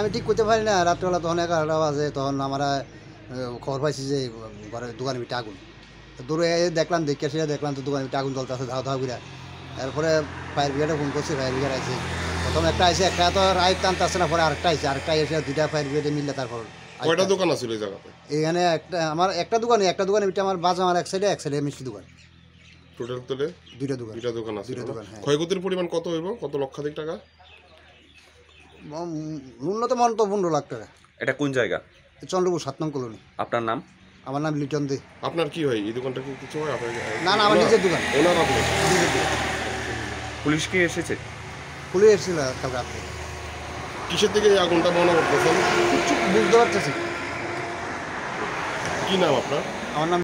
আমি ঠিক করতে পারি না। রাত্রেবেলা তখন 11টা বাজে, তখন আমরা খবর পাইছি যে ঘরের দোকানের ভিতরে আগুন। দূরে দেখলাম, দেখে এসে দেখলাম তো দোকানের ভিতরে আগুন জ্বলতেছে ধাও ধাও করে। এরপরে ফায়ার ব্রিগেডে ফোন করছি, ফায়ার ব্রিগেড আইসে। প্রথম একটা আইসে, একটা তো রাইট টানতেছে না, পরে আরেকটা আইসে, আরেকটা এসে 2টা ফায়ার ব্রিগেডে মিললে তারপর কয়টা দোকান আছিল এই জায়গাতে? এখানে আমার একটা দোকানের ভিতরে আমার বাজ, আমার এক সাইডে মিষ্টি দোকান। টোটাল তোলে 2টা দোকান। দুইটা দোকান আছে। 2টা দোকান, হ্যাঁ। ক্ষয়ক্ষতির পরিমাণ কত হইব? কত লক্ষাধিক টাকা? ন্যূনতম অন্ত 15 লাখ টাকা। এটা কোন জায়গা? চন্দ্রপুর 7 নং কলোনি। আপনার নাম? আমার নাম লিটন দে। আপনার কি হয় এই দোকানটা কি কিছু হয় আপনার? না না, আমার নিজের দোকান। ওনার আপনি? নিজের দোকান। পুলিশ কি এসেছে? পুলিশ এসেছিল কাল রাত্রে। কিসের থেকে এই আগুনটা মনে করতেছেন? কিছু বুঝতে পারতেছি। কি নাম আপনার? আমার নাম